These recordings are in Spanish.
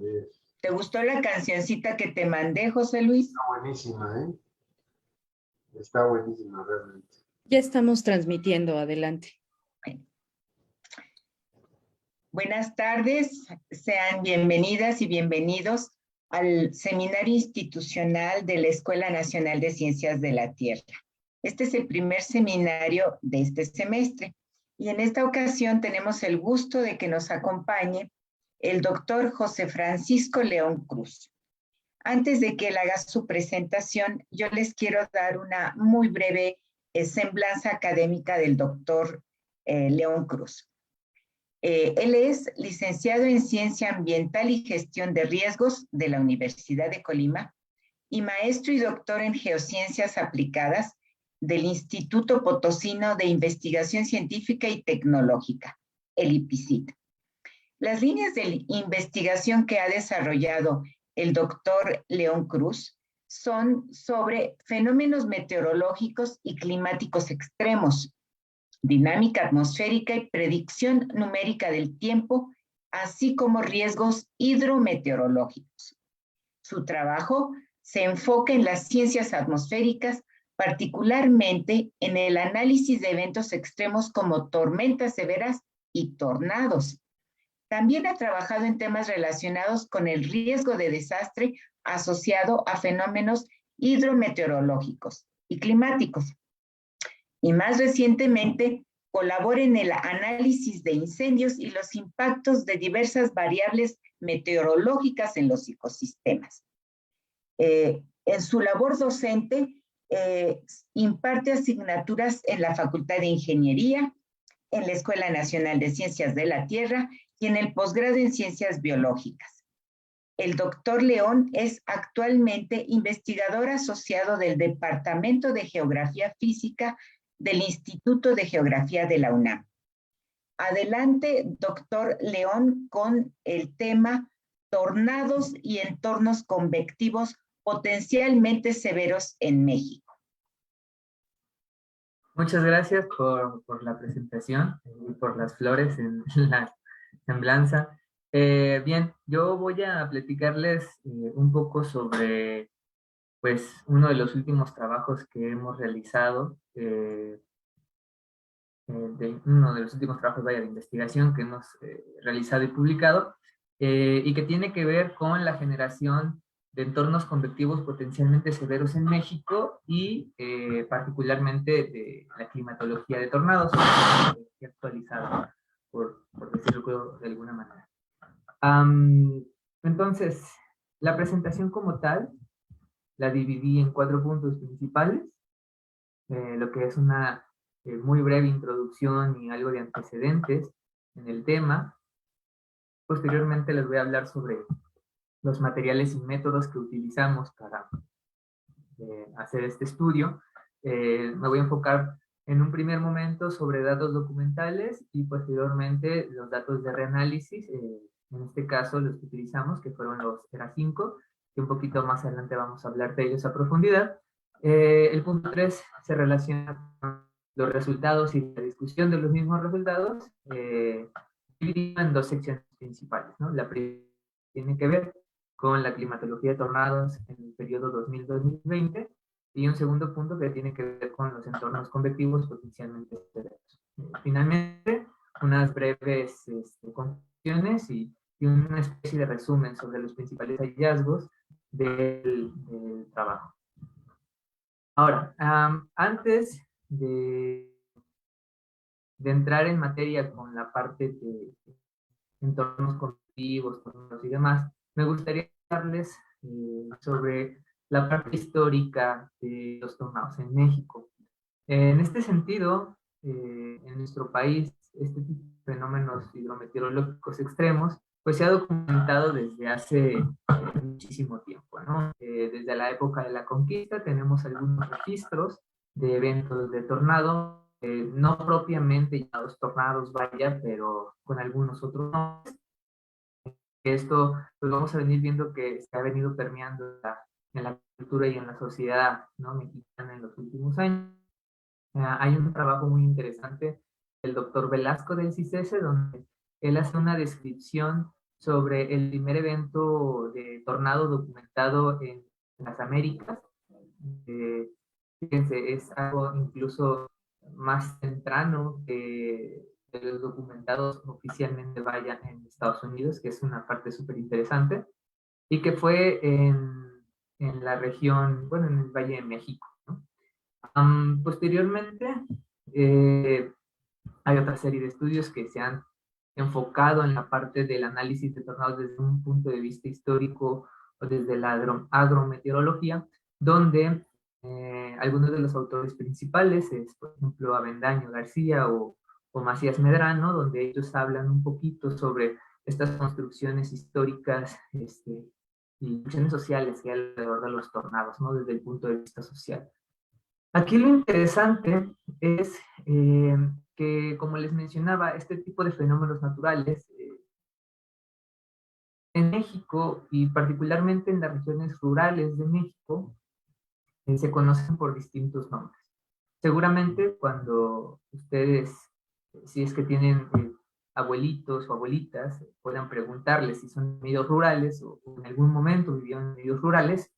ver. ¿Te gustó la cancioncita que te mandé, José Luis? Está buenísima, ¿eh? Está buenísima, realmente. Ya estamos transmitiendo, adelante. Buenas tardes, sean bienvenidas y bienvenidos al Seminario Institucional de la Escuela Nacional de Ciencias de la Tierra. Este es el primer seminario de este semestre y en esta ocasión tenemos el gusto de que nos acompañe el doctor José Francisco León Cruz. Antes de que él haga su presentación, yo les quiero dar una muy breve semblanza académica del doctor León Cruz. Él es licenciado en Ciencia Ambiental y Gestión de Riesgos de la Universidad de Colima y maestro y doctor en Geociencias Aplicadas del Instituto Potosino de Investigación Científica y Tecnológica, el IPICIT. Las líneas de investigación que ha desarrollado el doctor León Cruz son sobre fenómenos meteorológicos y climáticos extremos, dinámica atmosférica y predicción numérica del tiempo, así como riesgos hidrometeorológicos. Su trabajo se enfoca en las ciencias atmosféricas, particularmente en el análisis de eventos extremos como tormentas severas y tornados. También ha trabajado en temas relacionados con el riesgo de desastre asociado a fenómenos hidrometeorológicos y climáticos. Y más recientemente colabora en el análisis de incendios y los impactos de diversas variables meteorológicas en los ecosistemas. En su labor docente imparte asignaturas en la Facultad de Ingeniería, en la Escuela Nacional de Ciencias de la Tierra y en el posgrado en Ciencias Biológicas. El doctor León es actualmente investigador asociado del Departamento de Geografía Física del Instituto de Geografía de la UNAM. Adelante, doctor León, con el tema tornados y entornos convectivos potencialmente severos en México. Muchas gracias por la presentación y por las flores en la semblanza. Bien, yo voy a platicarles un poco sobre pues, uno de los últimos trabajos que hemos realizado, uno de los últimos trabajos de investigación que hemos realizado y publicado, y que tiene que ver con la generación de entornos convectivos potencialmente severos en México y particularmente de la climatología de tornados, actualizada, por decirlo de alguna manera. Entonces, la presentación como tal la dividí en 4 puntos principales, lo que es una muy breve introducción y algo de antecedentes en el tema. Posteriormente les voy a hablar sobre los materiales y métodos que utilizamos para hacer este estudio. Me voy a enfocar en un primer momento sobre datos documentales y posteriormente los datos de reanálisis, en este caso los que utilizamos, que fueron los ERA5, que un poquito más adelante vamos a hablar de ellos a profundidad. El punto 3 se relaciona con los resultados y la discusión de los mismos resultados, dividido en 2 secciones principales, ¿no? La primera tiene que ver con la climatología de tornados en el periodo 2000-2020, y un segundo punto que tiene que ver con los entornos convectivos potencialmente severos. Finalmente, unas breves conclusiones y una especie de resumen sobre los principales hallazgos del trabajo. Ahora, antes de entrar en materia con la parte de entornos convectivos y demás, me gustaría hablarles sobre la parte histórica de los tornados en México. En este sentido, en nuestro país, este tipo de fenómenos hidrometeorológicos extremos, pues se ha documentado desde hace muchísimo tiempo, ¿no? Desde la época de la conquista tenemos algunos registros de eventos de tornado, no propiamente llamados tornados, vaya, pero con algunos otros nombres. Esto, pues vamos a venir viendo que se ha venido permeando en la cultura y en la sociedad, ¿no?, mexicana en los últimos años. Hay un trabajo muy interesante del doctor Velasco del CICESE, donde él hace una descripción sobre el primer evento de tornado documentado en las Américas. Fíjense, es algo incluso más temprano que de los documentados oficialmente vaya en Estados Unidos, que es una parte súper interesante, y que fue en la región, bueno, en el Valle de México, ¿no? Posteriormente, eh, hay otra serie de estudios que se han enfocado en la parte del análisis de tornados desde un punto de vista histórico o desde la agrometeorología, donde algunos de los autores principales es, por ejemplo, Avendaño García o Macías Medrano, donde ellos hablan un poquito sobre estas construcciones históricas y cuestiones sociales que hay alrededor de los tornados, ¿no? Desde el punto de vista social. Aquí lo interesante es que, como les mencionaba, este tipo de fenómenos naturales en México y particularmente en las regiones rurales de México se conocen por distintos nombres. Seguramente cuando ustedes, si es que tienen abuelitos o abuelitas, puedan preguntarles si son medios rurales o en algún momento vivieron en medios rurales,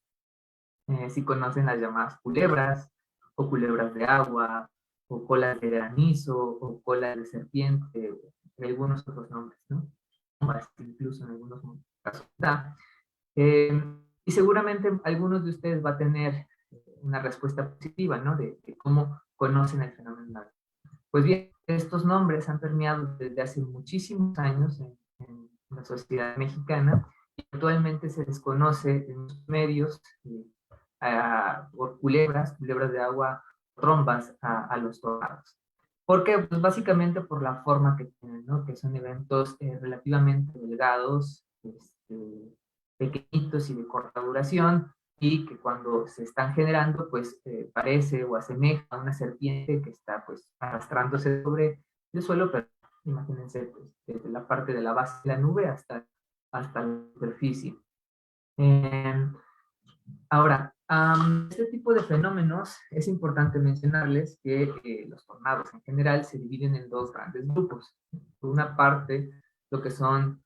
si conocen las llamadas culebras, o culebras de agua, o colas de granizo, o colas de serpiente, y algunos otros nombres, ¿no? Incluso en algunos casos. Y seguramente algunos de ustedes va a tener una respuesta positiva, ¿no? De cómo conocen el fenómeno. Pues bien, estos nombres han permeado desde hace muchísimos años en la sociedad mexicana y actualmente se desconoce en los medios por culebras de agua, trombas a los tornados. ¿Por qué? Pues básicamente por la forma que tienen, ¿no? Que son eventos relativamente delgados, pequeñitos y de corta duración, y que cuando se están generando, pues parece o asemeja a una serpiente que está pues arrastrándose sobre el suelo, pero imagínense pues, desde la parte de la base de la nube hasta la superficie. Ahora, este tipo de fenómenos es importante mencionarles que los tornados en general se dividen en dos grandes grupos. Por una parte, lo que son,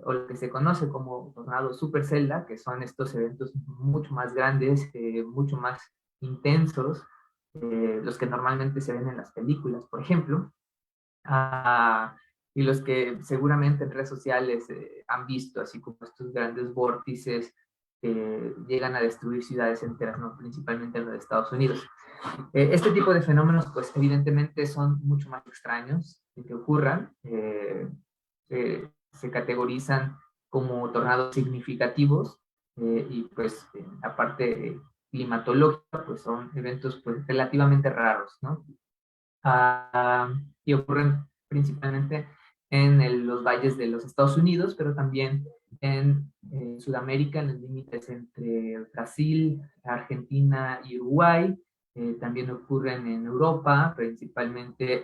o lo que se conoce como tornados supercelda, que son estos eventos mucho más grandes, mucho más intensos, los que normalmente se ven en las películas, por ejemplo, y los que seguramente en redes sociales han visto, así como estos grandes vórtices llegan a destruir ciudades enteras, ¿no? Principalmente en los Estados Unidos. Este tipo de fenómenos, pues evidentemente son mucho más extraños de que ocurran. Se categorizan como tornados significativos y pues aparte climatológica, pues son eventos pues relativamente raros, ¿no? Y ocurren principalmente en los valles de los Estados Unidos, pero también en Sudamérica, en los límites entre Brasil, Argentina y Uruguay. También ocurren en Europa, principalmente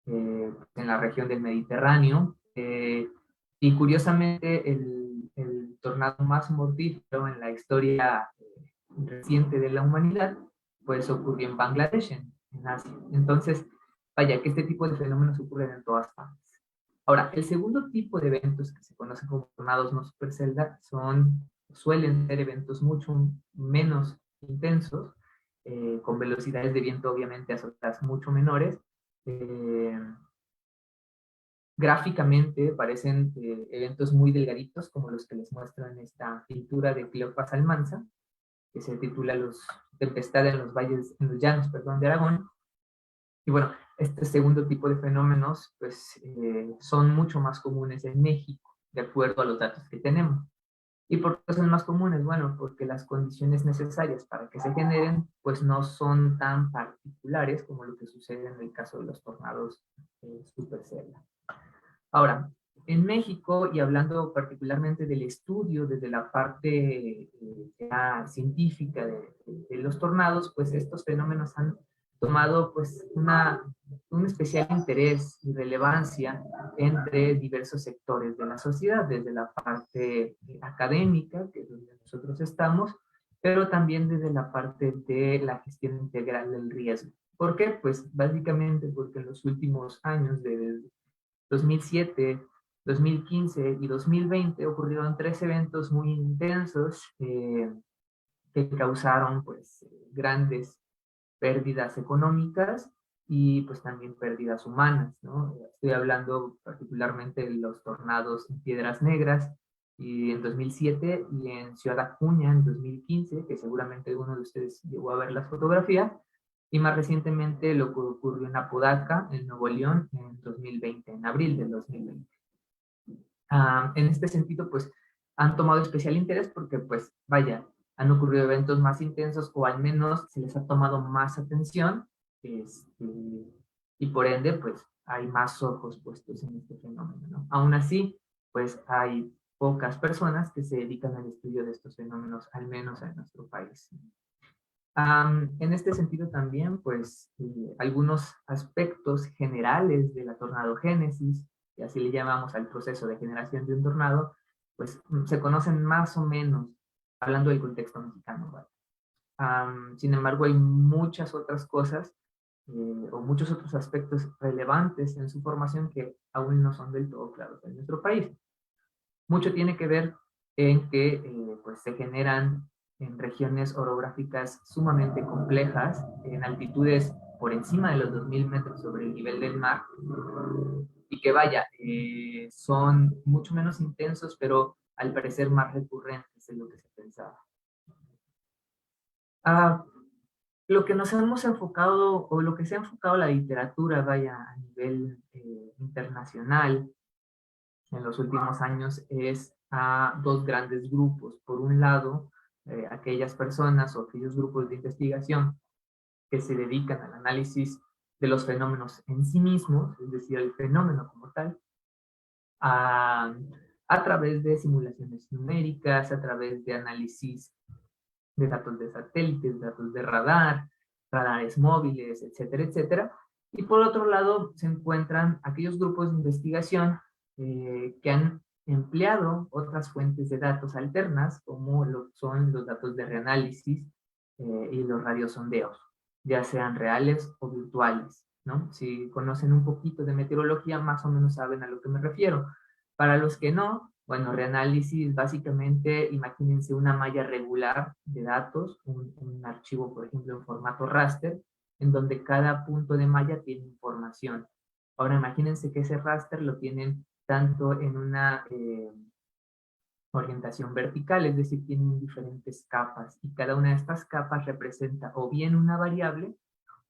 en la región del Mediterráneo. Y curiosamente, el tornado más mortífero en la historia reciente de la humanidad, pues ocurrió en Bangladesh, en Asia. Entonces, vaya, que este tipo de fenómenos ocurren en todas partes. Ahora, el segundo tipo de eventos que se conocen como tornados no supercelda suelen ser eventos mucho menos intensos, con velocidades de viento obviamente a mucho menores. Gráficamente parecen eventos muy delgaditos, como los que les muestro en esta pintura de Cleopas Almanza, que se titula Tempestad en los valles, en los llanos, perdón, de Aragón. Y bueno, este segundo tipo de fenómenos pues son mucho más comunes en México, de acuerdo a los datos que tenemos. ¿Y por qué son más comunes? Bueno, porque las condiciones necesarias para que se generen pues no son tan particulares como lo que sucede en el caso de los tornados supercelda. Ahora, en México, y hablando particularmente del estudio desde la parte científica de los tornados, pues estos fenómenos han tomado pues un especial interés y relevancia entre diversos sectores de la sociedad, desde la parte académica, que es donde nosotros estamos, pero también desde la parte de la gestión integral del riesgo. ¿Por qué? Pues básicamente porque en los últimos años, desde 2007 2015 y 2020 ocurrieron 3 eventos muy intensos que causaron pues grandes pérdidas económicas y pues también pérdidas humanas, ¿no? Estoy hablando particularmente de los tornados en Piedras Negras y en 2007 y en Ciudad Acuña en 2015, que seguramente alguno de ustedes llegó a ver las fotografías, y más recientemente lo que ocurrió en Apodaca, en Nuevo León, en 2020, en abril del 2020. En este sentido, pues han tomado especial interés porque, pues, vaya, han ocurrido eventos más intensos o al menos se les ha tomado más atención y por ende, pues, hay más ojos puestos en este fenómeno, ¿no? Aún así, pues, hay pocas personas que se dedican al estudio de estos fenómenos, al menos en nuestro país. En este sentido también, pues, algunos aspectos generales de la tornadogénesis, y así le llamamos al proceso de generación de un tornado, pues se conocen más o menos, hablando del contexto mexicano, ¿vale? Sin embargo, hay muchas otras cosas o muchos otros aspectos relevantes en su formación que aún no son del todo claros en nuestro país. Mucho tiene que ver en que pues se generan en regiones orográficas sumamente complejas, en altitudes por encima de los 2000 metros sobre el nivel del mar, y que vaya, son mucho menos intensos, pero al parecer más recurrentes de lo que se pensaba. Lo que nos hemos enfocado, o lo que se ha enfocado la literatura, vaya, a nivel internacional, en los últimos años es a 2 grandes grupos. Por un lado, aquellas personas o aquellos grupos de investigación que se dedican al análisis de los fenómenos en sí mismos, es decir, el fenómeno como tal, a través de simulaciones numéricas, a través de análisis de datos de satélites, datos de radar, radares móviles, etcétera, etcétera. Y por otro lado, se encuentran aquellos grupos de investigación que han empleado otras fuentes de datos alternas, como lo son los datos de reanálisis y los radiosondeos, ya sean reales o virtuales, ¿no? Si conocen un poquito de meteorología, más o menos saben a lo que me refiero. Para los que no, bueno, reanálisis, básicamente, imagínense una malla regular de datos, un archivo, por ejemplo, en formato raster, en donde cada punto de malla tiene información. Ahora imagínense que ese raster lo tienen tanto en una orientación vertical, es decir, tienen diferentes capas, y cada una de estas capas representa o bien una variable,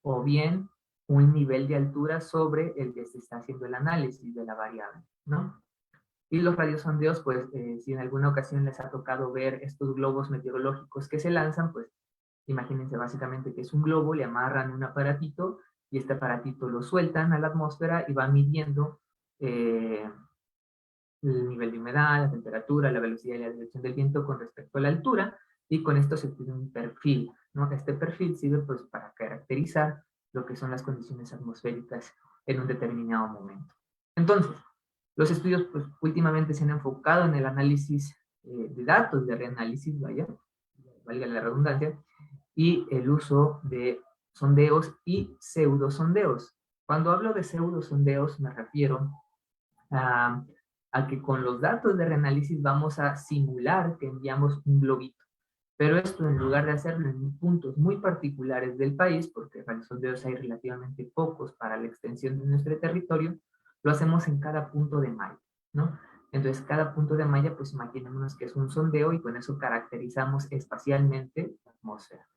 o bien un nivel de altura sobre el que se está haciendo el análisis de la variable, ¿no? Y los radiosondeos, pues, si en alguna ocasión les ha tocado ver estos globos meteorológicos que se lanzan, pues, imagínense básicamente que es un globo, le amarran un aparatito, y este aparatito lo sueltan a la atmósfera y va midiendo el nivel de humedad, la temperatura, la velocidad y la dirección del viento con respecto a la altura, y con esto se tiene un perfil, ¿no? Este perfil sirve, pues, para caracterizar lo que son las condiciones atmosféricas en un determinado momento. Entonces, los estudios, pues, últimamente se han enfocado en el análisis de datos, de reanálisis, vaya, valga la redundancia, y el uso de sondeos y pseudosondeos. Cuando hablo de pseudosondeos me refiero a que con los datos de reanálisis vamos a simular que enviamos un globito. Pero esto, en lugar de hacerlo en puntos muy particulares del país, porque radiosondeos hay relativamente pocos para la extensión de nuestro territorio, lo hacemos en cada punto de malla, ¿no? Entonces, cada punto de malla, pues imaginémonos que es un sondeo y con eso caracterizamos espacialmente la atmósfera.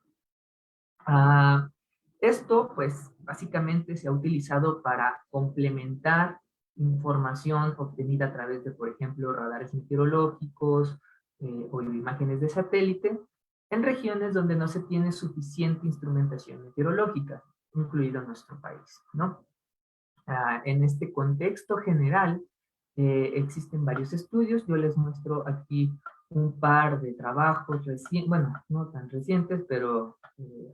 Esto, pues, básicamente se ha utilizado para complementar información obtenida a través de, por ejemplo, radares meteorológicos o imágenes de satélite en regiones donde no se tiene suficiente instrumentación meteorológica, incluido nuestro país, ¿no? En este contexto general, existen varios estudios. Yo les muestro aquí un par de trabajos recientes, bueno, no tan recientes, pero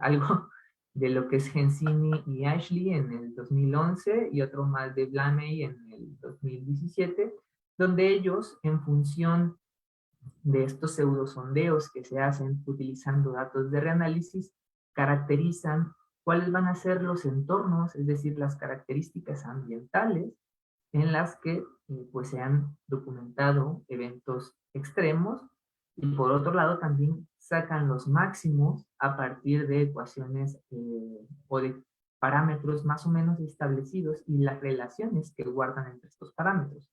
algo de lo que es Gensini y Ashley en el 2011 y otro más de Blamey en el 2017, donde ellos, en función de estos pseudosondeos que se hacen utilizando datos de reanálisis, caracterizan cuáles van a ser los entornos, es decir, las características ambientales en las que pues se han documentado eventos extremos, y por otro lado también sacan los máximos a partir de ecuaciones o de parámetros más o menos establecidos y las relaciones que guardan entre estos parámetros.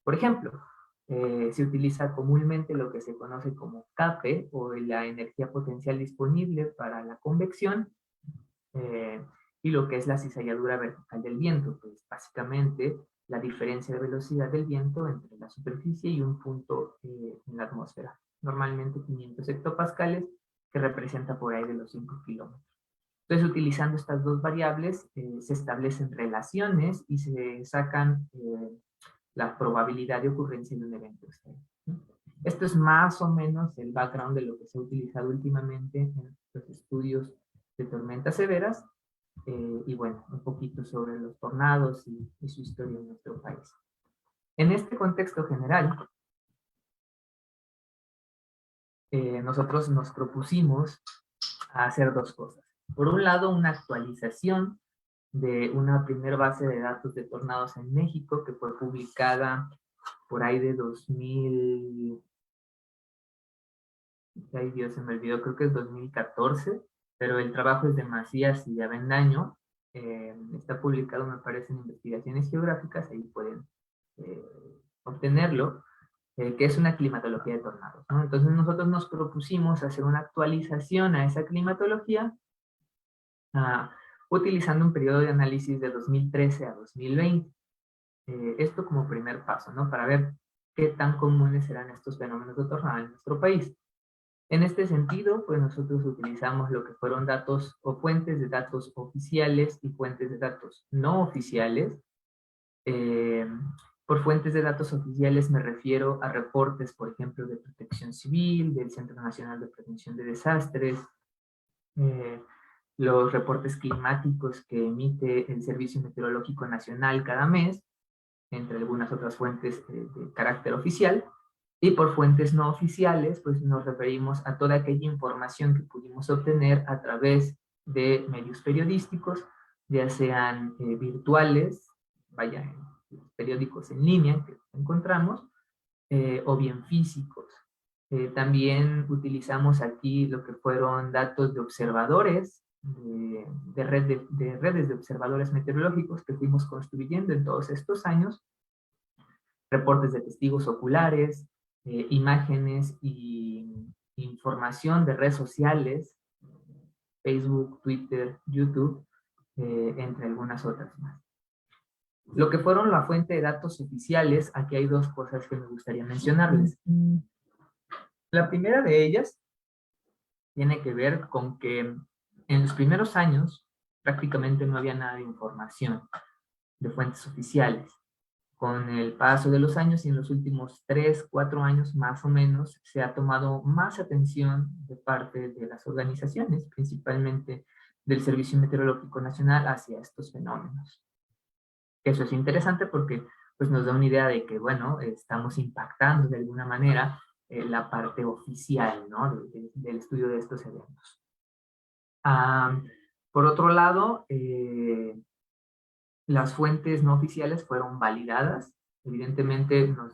Por ejemplo, se utiliza comúnmente lo que se conoce como CAPE, o la energía potencial disponible para la convección, y lo que es la cizalladura vertical del viento, pues básicamente la diferencia de velocidad del viento entre la superficie y un punto en la atmósfera. Normalmente 500 hectopascales, que representa por ahí de los 5 kilómetros. Entonces, utilizando estas dos variables, se establecen relaciones y se sacan la probabilidad de ocurrencia de un evento extremo. Esto es más o menos el background de lo que se ha utilizado últimamente en los estudios de tormentas severas, y bueno, un poquito sobre los tornados y su historia en nuestro país. En este contexto general, nosotros nos propusimos hacer dos cosas. Por un lado, una actualización de una primera base de datos de tornados en México, que fue publicada por ahí de 2000, ay Dios, se me olvidó, creo que es 2014, pero el trabajo es de Macías y Avendaño. Está publicado, me parece, en Investigaciones Geográficas, ahí pueden obtenerlo, que es una climatología de tornados, ¿no? Entonces nosotros nos propusimos hacer una actualización a esa climatología, utilizando un periodo de análisis de 2013 a 2020. Esto como primer paso, ¿no? Para ver qué tan comunes serán estos fenómenos de tornado en nuestro país. En este sentido, pues nosotros utilizamos lo que fueron datos o fuentes de datos oficiales y fuentes de datos no oficiales. Por fuentes de datos oficiales me refiero a reportes, por ejemplo, de Protección Civil, del Centro Nacional de Prevención de Desastres, los reportes climáticos que emite el Servicio Meteorológico Nacional cada mes, entre algunas otras fuentes de carácter oficial. Y por fuentes no oficiales, pues nos referimos a toda aquella información que pudimos obtener a través de medios periodísticos, ya sean virtuales, vaya, periódicos en línea que encontramos, o bien físicos. También utilizamos aquí lo que fueron datos de observadores, de redes de observadores meteorológicos que fuimos construyendo en todos estos años, reportes de testigos oculares, imágenes y información de redes sociales, Facebook, Twitter, YouTube, entre algunas otras más. Lo que fueron la fuente de datos oficiales, aquí hay dos cosas que me gustaría mencionarles. La primera de ellas tiene que ver con que en los primeros años prácticamente no había nada de información de fuentes oficiales. Con el paso de los años y en los últimos 3, 4 años más o menos, se ha tomado más atención de parte de las organizaciones, principalmente del Servicio Meteorológico Nacional, hacia estos fenómenos. Eso es interesante porque pues, nos da una idea de que, bueno, estamos impactando de alguna manera la parte oficial, ¿no? del estudio de estos eventos. Por otro lado, las fuentes no oficiales fueron validadas. Evidentemente nos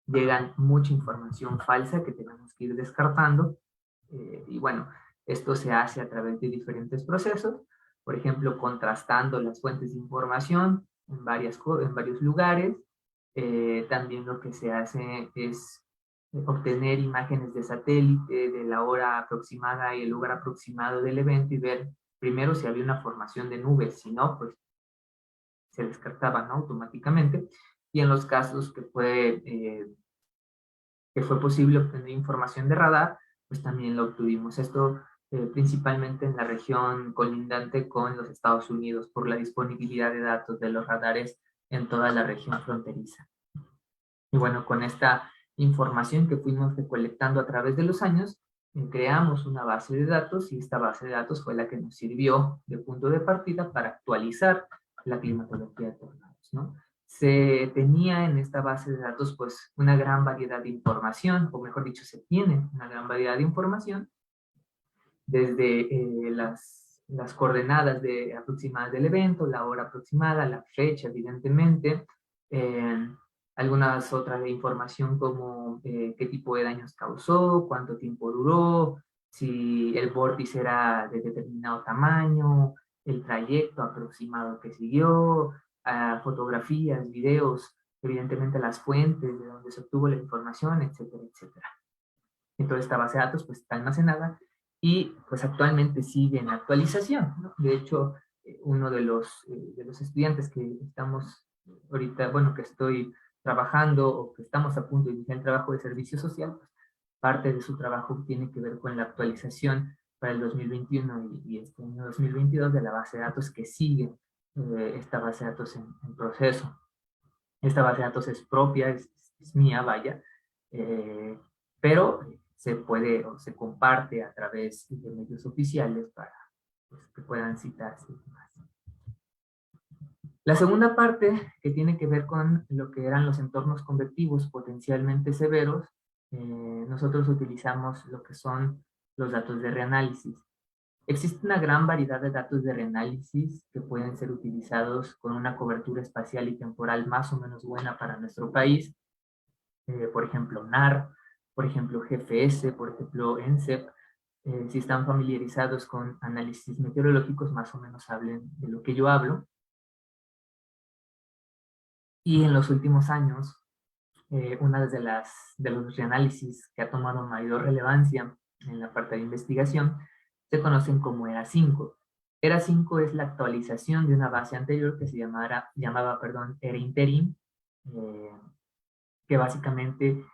llegan mucha información falsa que tenemos que ir descartando. Y bueno, esto se hace a través de diferentes procesos. Por ejemplo, contrastando las fuentes de información en varios lugares. También lo que se hace es obtener imágenes de satélite de la hora aproximada y el lugar aproximado del evento y ver primero si había una formación de nubes. Si no, pues se descartaban, ¿no? Automáticamente. Y en los casos que fue posible obtener información de radar, pues también lo obtuvimos. Esto principalmente en la región colindante con los Estados Unidos, por la disponibilidad de datos de los radares en toda la región fronteriza. Y bueno, con esta información que fuimos recolectando a través de los años, creamos una base de datos, y esta base de datos fue la que nos sirvió de punto de partida para actualizar la climatología de tornados, ¿no? Se tenía en esta base de datos pues una gran variedad de información, o mejor dicho, se tiene una gran variedad de información, desde las coordenadas aproximadas del evento, la hora aproximada, la fecha, evidentemente, algunas otras de información como qué tipo de daños causó, cuánto tiempo duró, si el vórtice era de determinado tamaño, el trayecto aproximado que siguió, fotografías, videos, evidentemente las fuentes de donde se obtuvo la información, etcétera, etcétera. Entonces esta base de datos pues está almacenada y pues actualmente sigue en actualización, ¿no? De hecho, uno de los estudiantes que estamos ahorita, bueno, que estoy trabajando o que estamos a punto de iniciar el trabajo de servicio social, pues, parte de su trabajo tiene que ver con la actualización para el 2021 y este año 2022 de la base de datos que sigue esta base de datos en proceso. Esta base de datos es propia, es mía, vaya, pero se puede o se comparte a través de medios oficiales para pues, que puedan citarse y demás. La segunda parte, que tiene que ver con lo que eran los entornos convectivos potencialmente severos, nosotros utilizamos lo que son los datos de reanálisis. Existe una gran variedad de datos de reanálisis que pueden ser utilizados con una cobertura espacial y temporal más o menos buena para nuestro país. Por ejemplo, NAR, por ejemplo, GFS, por ejemplo, ENCEP. Si están familiarizados con análisis meteorológicos, más o menos hablen de lo que yo hablo. Y en los últimos años, una de los reanálisis que ha tomado mayor relevancia en la parte de investigación se conocen como ERA5. ERA5 es la actualización de una base anterior que se llamaba ERA Interim, que básicamente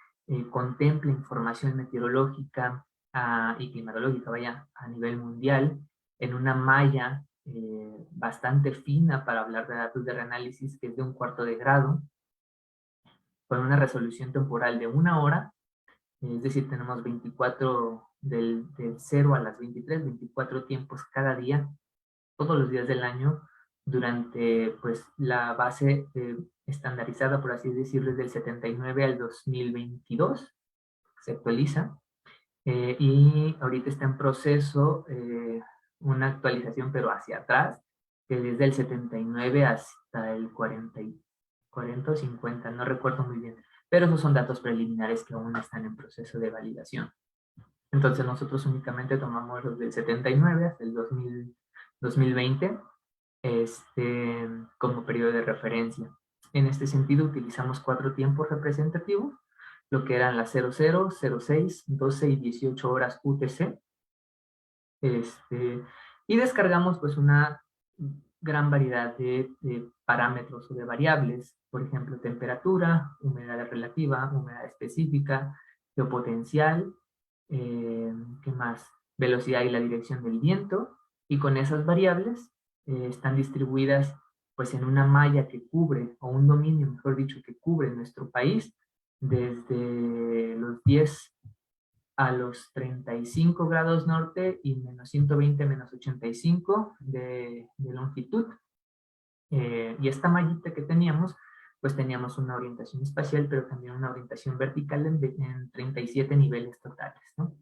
contempla información meteorológica y climatológica, vaya, a nivel mundial, en una malla bastante fina para hablar de datos de reanálisis, que es de 1/4 de grado, con una resolución temporal de 1 hora, es decir, tenemos 24 del 0 a las 23, 24 tiempos cada día, todos los días del año, durante pues la base estandarizada, por así decirlo, es del 79 al 2022, se actualiza, y ahorita está en proceso una actualización, pero hacia atrás, que desde el 79 hasta el 40 o 50, no recuerdo muy bien, pero esos son datos preliminares que aún están en proceso de validación. Entonces nosotros únicamente tomamos los del 79 hasta el 2020 como periodo de referencia. En este sentido utilizamos 4 tiempos representativos, lo que eran las 00, 06, 12 y 18 horas UTC. Y descargamos pues una gran variedad de parámetros o de variables, por ejemplo, temperatura, humedad relativa, humedad específica, geopotencial, ¿qué más? Velocidad y la dirección del viento, y con esas variables están distribuidas pues en una malla que cubre, o un dominio, mejor dicho, que cubre nuestro país, desde los 10 a los 35 grados norte y menos 120, menos 85 de longitud. Y esta mallita que teníamos, pues teníamos una orientación espacial, pero también una orientación vertical en 37 niveles totales, ¿no?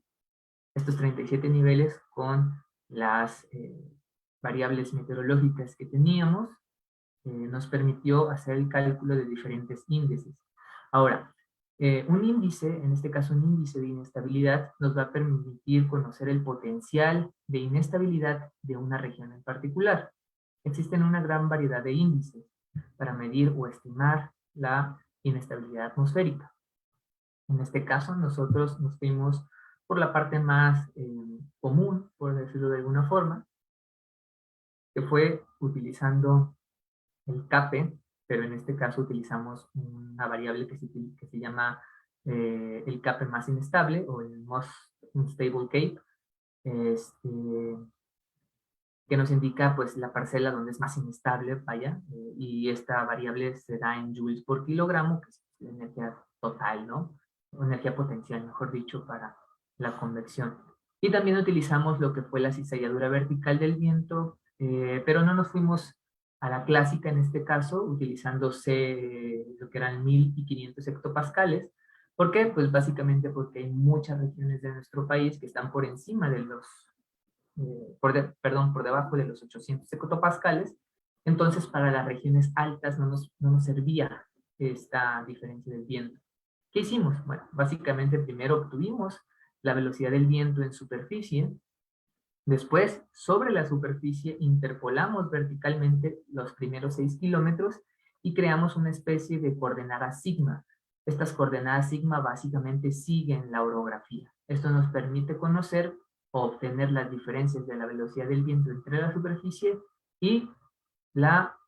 Estos 37 niveles con las variables meteorológicas que teníamos, nos permitió hacer el cálculo de diferentes índices. Ahora, un índice, en este caso un índice de inestabilidad, nos va a permitir conocer el potencial de inestabilidad de una región en particular. Existen una gran variedad de índices para medir o estimar la inestabilidad atmosférica. En este caso, nosotros nos fuimos por la parte más común, por decirlo de alguna forma, que fue utilizando el CAPE, pero en este caso utilizamos una variable que se llama el CAPE más inestable o el Most Unstable Cape, que nos indica pues la parcela donde es más inestable, vaya, y esta variable se da en joules por kilogramo, que es la energía total, ¿no? O energía potencial, mejor dicho, para la convección. Y también utilizamos lo que fue la cizalladura vertical del viento, pero no nos fuimos a la clásica en este caso, utilizando lo que eran 1500 hectopascales. ¿Por qué? Pues básicamente porque hay muchas regiones de nuestro país que están por encima de los por debajo de los 800 hectopascales. Entonces, para las regiones altas no nos servía esta diferencia del viento. ¿Qué hicimos? Bueno, básicamente primero obtuvimos la velocidad del viento en superficie. Después, sobre la superficie, interpolamos verticalmente los primeros 6 kilómetros y creamos una especie de coordenada sigma. Estas coordenadas sigma básicamente siguen la orografía. Esto nos permite conocer o obtener las diferencias de la velocidad del viento entre la superficie y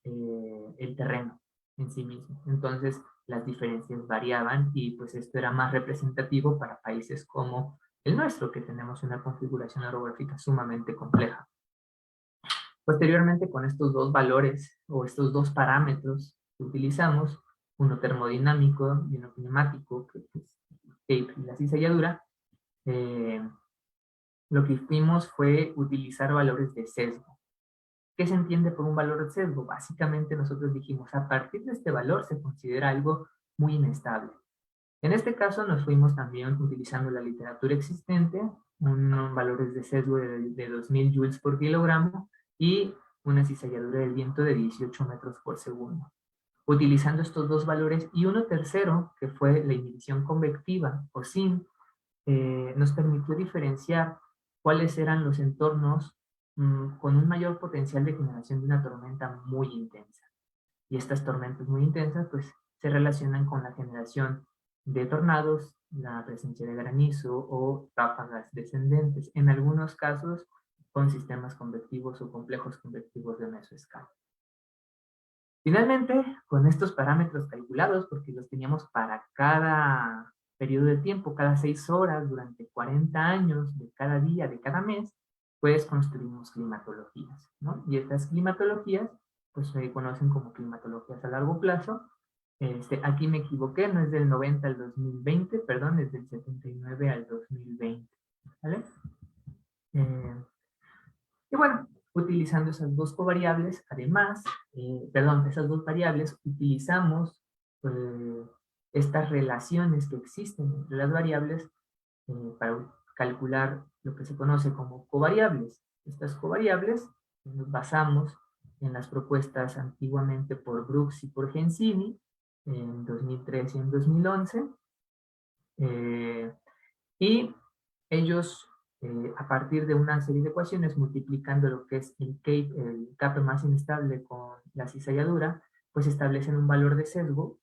el terreno en sí mismo. Entonces, las diferencias variaban y pues esto era más representativo para países como el nuestro, que tenemos una configuración orográfica sumamente compleja. Posteriormente, con estos dos valores o estos dos parámetros que utilizamos, uno termodinámico y uno climático, que es Cape y la cizalladura, lo que hicimos fue utilizar valores de sesgo. ¿Qué se entiende por un valor de sesgo? Básicamente nosotros dijimos, a partir de este valor se considera algo muy inestable. En este caso nos fuimos también utilizando la literatura existente, unos valores de sesgo de 2000 joules por kilogramo y una cizalladura del viento de 18 metros por segundo. Utilizando estos dos valores y uno tercero, que fue la inhibición convectiva o SIN, nos permitió diferenciar cuáles eran los entornos con un mayor potencial de generación de una tormenta muy intensa. Y estas tormentas muy intensas pues se relacionan con la generación de tornados, la presencia de granizo o ráfagas descendentes, en algunos casos con sistemas convectivos o complejos convectivos de mesoescala. Finalmente, con estos parámetros calculados, porque los teníamos para cada periodo de tiempo, cada 6 horas, durante 40 años, de cada día, de cada mes, pues construimos climatologías, ¿no? Y estas climatologías pues se conocen como climatologías a largo plazo. Aquí me equivoqué, no es del 90 al 2020, perdón, es del 79 al 2020, ¿vale? Y bueno, utilizando esas dos covariables, además, esas dos variables, utilizamos estas relaciones que existen entre las variables para calcular lo que se conoce como covariables. Estas covariables nos basamos en las propuestas antiguamente por Brooks y por Gensini, en 2003 y en 2011. Y ellos, a partir de una serie de ecuaciones, multiplicando lo que es el CAPE más inestable con la cizalladura, pues establecen un valor de sesgo,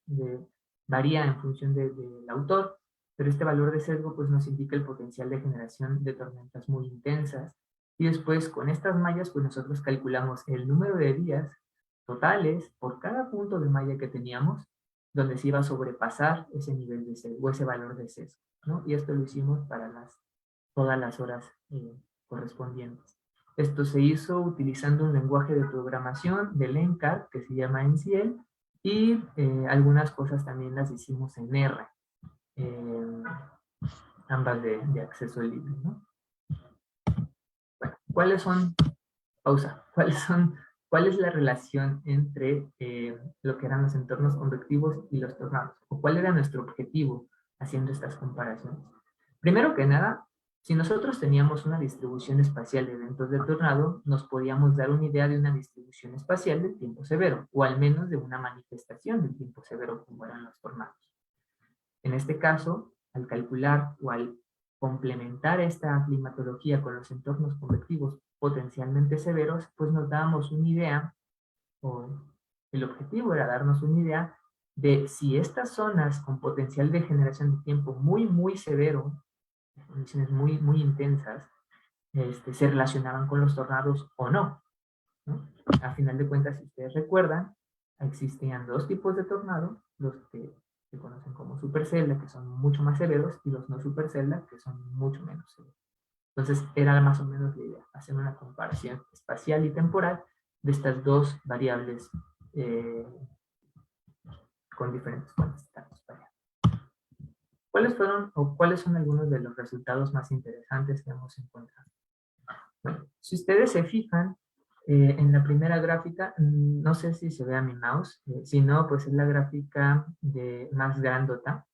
varía en función del autor, pero este valor de sesgo pues nos indica el potencial de generación de tormentas muy intensas. Y después con estas mallas pues nosotros calculamos el número de días totales por cada punto de malla que teníamos, donde se iba a sobrepasar ese nivel de sesgo, ese valor de sesgo, ¿no? Y esto lo hicimos para todas las horas correspondientes. Esto se hizo utilizando un lenguaje de programación del NCAD que se llama NCL, y algunas cosas también las hicimos en R, ambas de acceso libre, ¿no? Bueno, ¿cuál es la relación entre lo que eran los entornos convectivos y los tornados? ¿O cuál era nuestro objetivo haciendo estas comparaciones? Primero que nada, si nosotros teníamos una distribución espacial de eventos de tornado, nos podíamos dar una idea de una distribución espacial del tiempo severo, o al menos de una manifestación del tiempo severo como eran los tornados. En este caso, al calcular o al complementar esta climatología con los entornos convectivos potencialmente severos, pues nos dábamos una idea, o el objetivo era darnos una idea de si estas zonas con potencial de generación de tiempo muy, muy severo, condiciones muy, muy intensas, se relacionaban con los tornados o no, ¿no? A final de cuentas, si ustedes recuerdan, existían dos tipos de tornado, los que se conocen como supercelda, que son mucho más severos, y los no supercelda, que son mucho menos severos. Entonces, era más o menos la idea, hacer una comparación espacial y temporal de estas dos variables con diferentes cuantitativos. ¿Cuáles fueron o cuáles son algunos de los resultados más interesantes que hemos encontrado? Bueno, si ustedes se fijan, en la primera gráfica, no sé si se ve a mi mouse, si no, pues es la gráfica más grandota.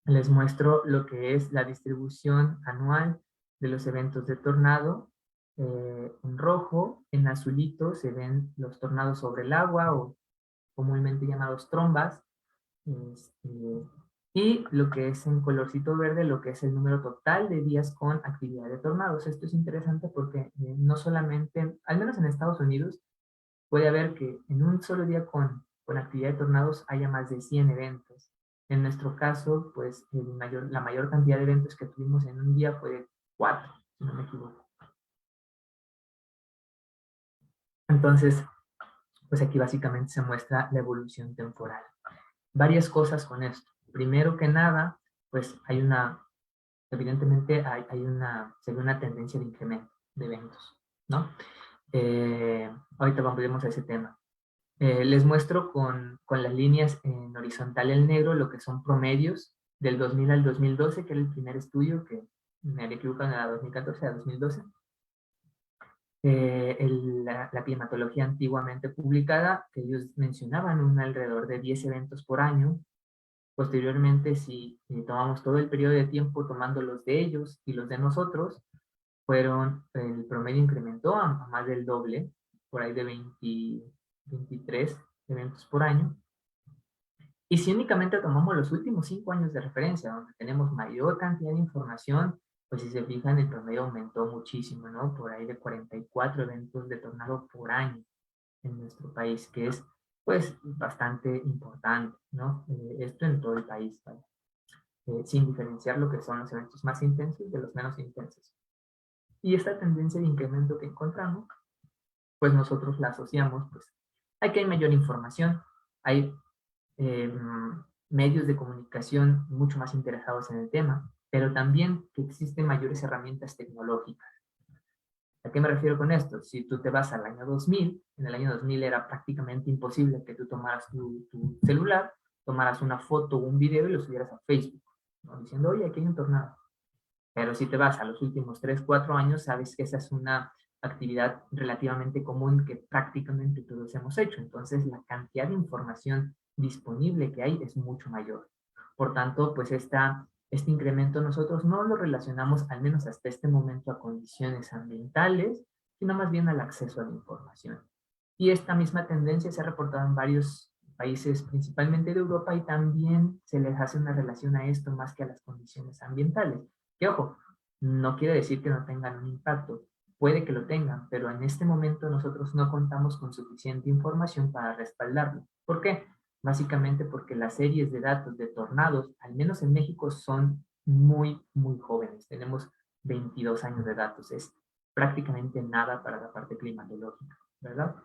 Les muestro lo que es la distribución anual de los eventos de tornado. En rojo, en azulito, se ven los tornados sobre el agua o comúnmente llamados trombas, y lo que es en colorcito verde, lo que es el número total de días con actividad de tornados. Esto es interesante porque no solamente, al menos en Estados Unidos, puede haber que en un solo día con actividad de tornados haya más de 100 eventos. En nuestro caso, pues la mayor cantidad de eventos que tuvimos en un día fue de 4, si no me equivoco. Entonces, pues aquí básicamente se muestra la evolución temporal. Varias cosas con esto. Primero que nada, pues evidentemente se ve una tendencia de incremento de eventos, ¿no? Ahorita volvemos a ese tema. Les muestro con las líneas en horizontal el negro lo que son promedios del 2000 al 2012, que era el primer estudio, que me había equivocado, era 2014 a 2012. La climatología antiguamente publicada, que ellos mencionaban un alrededor de 10 eventos por año. Posteriormente, si tomamos todo el periodo de tiempo tomando los de ellos y los de nosotros, el promedio incrementó a más del doble, por ahí de 23 eventos por año. Y si únicamente tomamos los últimos 5 años de referencia, donde tenemos mayor cantidad de información, pues si se fijan, el promedio aumentó muchísimo, ¿no? Por ahí de 44 eventos de tornado por año en nuestro país, que es, pues, bastante importante, ¿no? Esto en todo el país, ¿vale? Sin diferenciar lo que son los eventos más intensos de los menos intensos. Y esta tendencia de incremento que encontramos, pues nosotros la asociamos, pues, a que hay mayor información, hay medios de comunicación mucho más interesados en el tema, pero también que existen mayores herramientas tecnológicas. ¿A qué me refiero con esto? Si tú te vas al año 2000, en el año 2000 era prácticamente imposible que tú tomaras tu celular, tomaras una foto o un video y lo subieras a Facebook, ¿no? Diciendo, oye, aquí hay un tornado. Pero si te vas a los últimos 3, 4 años, sabes que esa es una actividad relativamente común que prácticamente todos hemos hecho. Entonces, la cantidad de información disponible que hay es mucho mayor. Por tanto, pues este incremento nosotros no lo relacionamos, al menos hasta este momento, a condiciones ambientales, sino más bien al acceso a la información. Y esta misma tendencia se ha reportado en varios países, principalmente de Europa, y también se les hace una relación a esto más que a las condiciones ambientales. Que ojo, no quiere decir que no tengan un impacto, puede que lo tengan, pero en este momento nosotros no contamos con suficiente información para respaldarlo. ¿Por qué? Básicamente porque las series de datos de tornados, al menos en México, son muy, muy jóvenes. Tenemos 22 años de datos, es prácticamente nada para la parte climatológica, ¿verdad?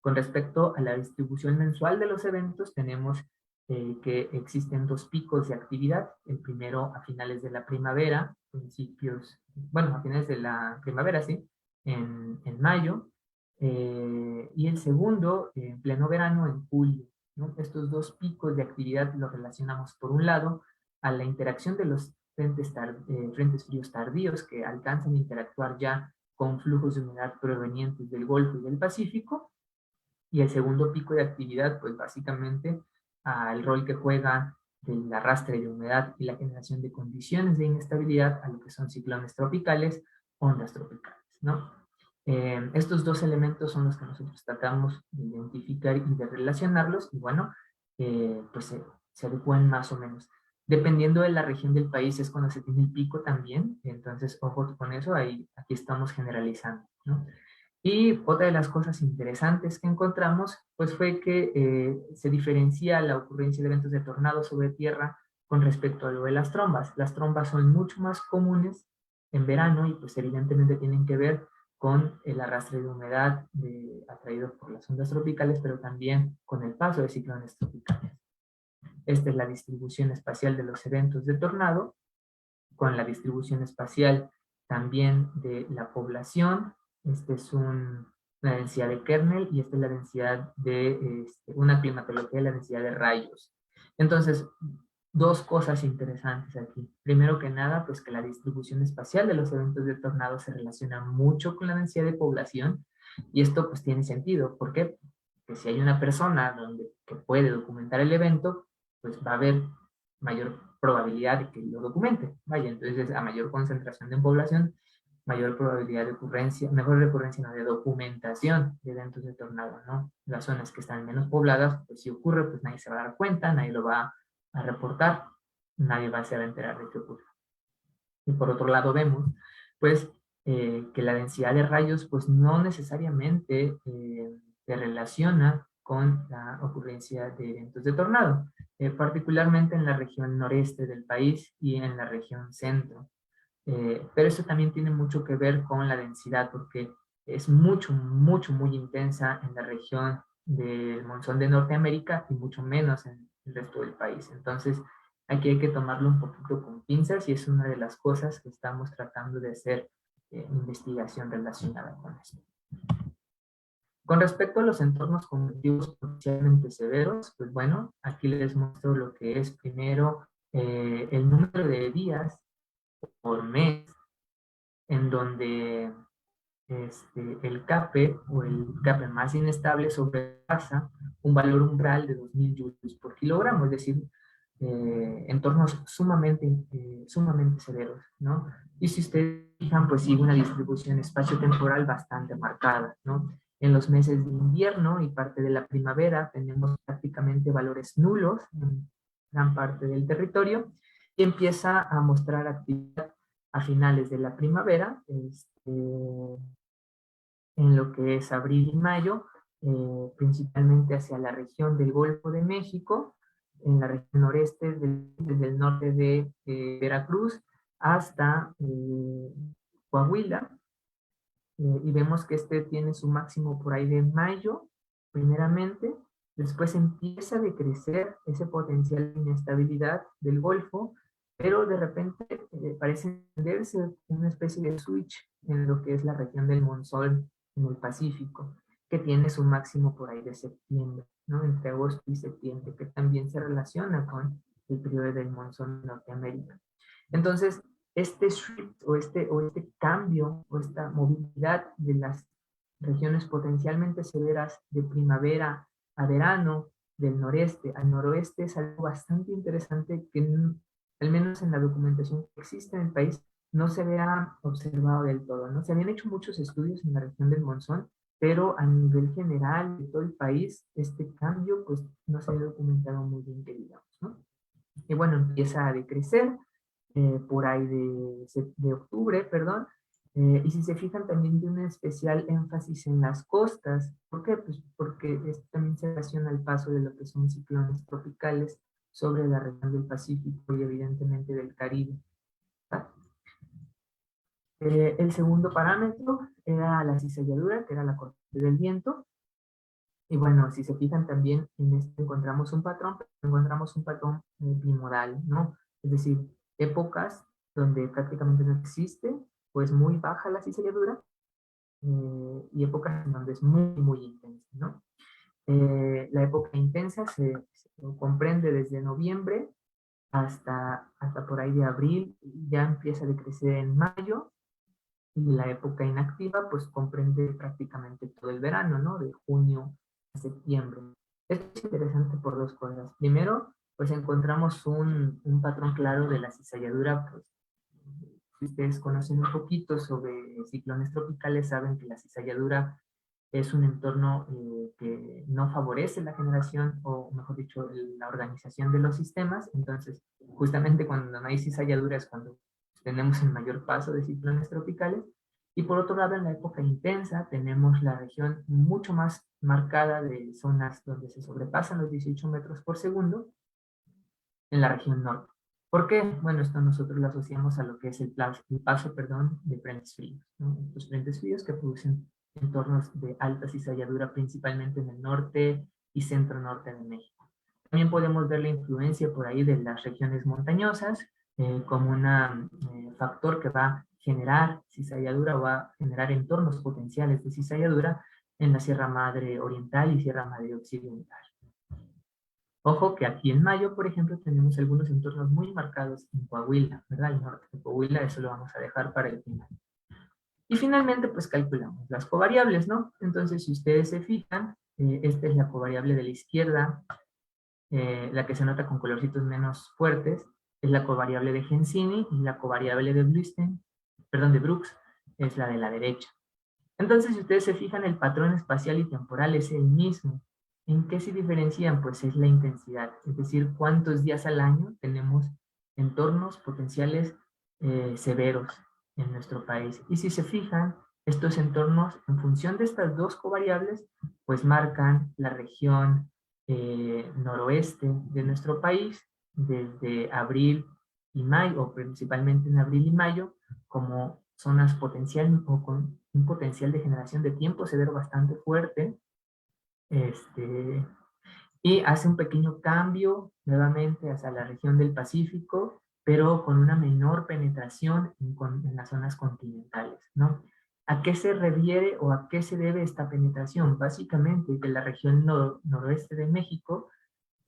Con respecto a la distribución mensual de los eventos, tenemos que existen 2 picos de actividad. El primero a finales de la primavera, a finales de la primavera, sí, en mayo, y el segundo en pleno verano, en julio, ¿no? Estos 2 picos de actividad los relacionamos, por un lado, a la interacción de los frentes fríos tardíos que alcanzan a interactuar ya con flujos de humedad provenientes del Golfo y del Pacífico, y el segundo pico de actividad, pues básicamente al rol que juega el arrastre de humedad y la generación de condiciones de inestabilidad a lo que son ciclones tropicales, ondas tropicales, ¿no? Estos 2 elementos son los que nosotros tratamos de identificar y de relacionarlos, y bueno, pues se adecúan más o menos. Dependiendo de la región del país es cuando se tiene el pico también, entonces ojo con eso, aquí estamos generalizando, ¿no? Y otra de las cosas interesantes que encontramos, pues fue que se diferencia la ocurrencia de eventos de tornado sobre tierra con respecto a lo de las trombas. Las trombas son mucho más comunes en verano y pues evidentemente tienen que ver con el arrastre de humedad atraído por las ondas tropicales, pero también con el paso de ciclones tropicales. Esta es la distribución espacial de los eventos de tornado, con la distribución espacial también de la población. Este es una densidad de kernel y esta es la densidad de una climatología de la densidad de rayos. Entonces, 2 cosas interesantes aquí. Primero que nada, pues que la distribución espacial de los eventos de tornado se relaciona mucho con la densidad de población, y esto pues tiene sentido. ¿Por qué? Porque si hay una persona que puede documentar el evento, pues va a haber mayor probabilidad de que lo documente. Vaya, entonces a mayor concentración de población, mayor probabilidad de ocurrencia, mejor recurrencia, no, de documentación de eventos de tornado, ¿no? Las zonas que están menos pobladas, pues si ocurre, pues nadie se va a dar cuenta, nadie lo va a reportar, nadie se va a enterar de qué ocurre. Y por otro lado vemos, pues, que la densidad de rayos, pues, no necesariamente se relaciona con la ocurrencia de eventos de tornado, particularmente en la región noreste del país y en la región centro. Pero eso también tiene mucho que ver con la densidad, porque es mucho, mucho, muy intensa en la región del monzón de Norteamérica y mucho menos en el resto del país. Entonces, aquí hay que tomarlo un poquito con pinzas y es una de las cosas que estamos tratando de hacer investigación relacionada con esto. Con respecto a los entornos cognitivos potencialmente severos, pues bueno, aquí les muestro lo que es primero el número de días por mes en donde el CAPE o el CAPE más inestable sobrepasa un valor umbral de 2000 joules por kilogramo, es decir, entornos sumamente severos, ¿no? Y si ustedes fijan, pues sigue una distribución espacio-temporal bastante marcada, ¿no? En los meses de invierno y parte de la primavera tenemos prácticamente valores nulos en gran parte del territorio y empieza a mostrar actividad a finales de la primavera, en lo que es abril y mayo, principalmente hacia la región del Golfo de México, en la región noreste, desde el norte de Veracruz hasta Coahuila, y vemos que este tiene su máximo por ahí de mayo, primeramente, después empieza a decrecer ese potencial de inestabilidad del Golfo, pero de repente parece encenderse una especie de switch en lo que es la región del monzón en el Pacífico, que tiene su máximo por ahí de septiembre, ¿no? Entre agosto y septiembre, que también se relaciona con el periodo del monzón en Norteamérica. Entonces, este shift o este cambio o esta movilidad de las regiones potencialmente severas de primavera a verano, del noreste al noroeste, es algo bastante interesante que al menos en la documentación que existe en el país no se había observado del todo, ¿no? Se habían hecho muchos estudios en la región del monzón, pero a nivel general de todo el país, este cambio pues no se ha documentado muy bien, que digamos, ¿no? Y bueno, empieza a decrecer por ahí de octubre, perdón, y si se fijan también de un especial énfasis en las costas. ¿Por qué? Pues porque esto también se relaciona al paso de lo que son ciclones tropicales sobre la región del Pacífico y evidentemente del Caribe. El segundo parámetro era la cizalladura, que era la corriente del viento. Y bueno, si se fijan también en esto encontramos un patrón bimodal, ¿no? Es decir, épocas donde prácticamente no existe, pues muy baja la cizalladura, y épocas en donde es muy, muy intensa, ¿no? La época intensa se comprende desde noviembre hasta por ahí de abril, ya empieza a decrecer en mayo, y la época inactiva pues comprende prácticamente todo el verano, ¿no? De junio a septiembre. Esto es interesante por dos cosas. Primero, pues encontramos un patrón claro de la cizalladura. Pues, si ustedes conocen un poquito sobre ciclones tropicales, saben que la cizalladura es un entorno que no favorece la generación, o mejor dicho, la organización de los sistemas. Entonces, justamente cuando no hay cizalladura es cuando tenemos el mayor paso de ciclones tropicales. Y por otro lado, en la época intensa tenemos la región mucho más marcada de zonas donde se sobrepasan los 18 metros por segundo en la región norte. ¿Por qué? Bueno, esto nosotros lo asociamos a lo que es el paso de frentes fríos, ¿no? Los frentes fríos que producen entornos de alta cizalladura principalmente en el norte y centro-norte de México. También podemos ver la influencia por ahí de las regiones montañosas como un factor que va a generar cizalladura o va a generar entornos potenciales de cizalladura en la Sierra Madre Oriental y Sierra Madre Occidental. Ojo que aquí en mayo, por ejemplo, tenemos algunos entornos muy marcados en Coahuila, ¿verdad? El norte de Coahuila, eso lo vamos a dejar para el final. Y finalmente, pues calculamos las covariables, ¿no? Entonces, si ustedes se fijan, esta es la covariable de la izquierda, la que se nota con colorcitos menos fuertes, es la covariable de Gensini y la covariable de Brooks, es la de la derecha. Entonces, si ustedes se fijan, el patrón espacial y temporal es el mismo. ¿En qué se diferencian? Pues es la intensidad, es decir, cuántos días al año tenemos entornos potenciales severos en nuestro país. Y si se fijan, estos entornos, en función de estas dos covariables, pues marcan la región noroeste de nuestro país, desde abril y mayo, o principalmente en abril y mayo, como zonas potencial o con un potencial de generación de tiempo severo bastante fuerte, y hace un pequeño cambio nuevamente hacia la región del Pacífico, pero con una menor penetración en las zonas continentales, ¿no? ¿A qué se refiere o a qué se debe esta penetración? Básicamente que la región noreste de México,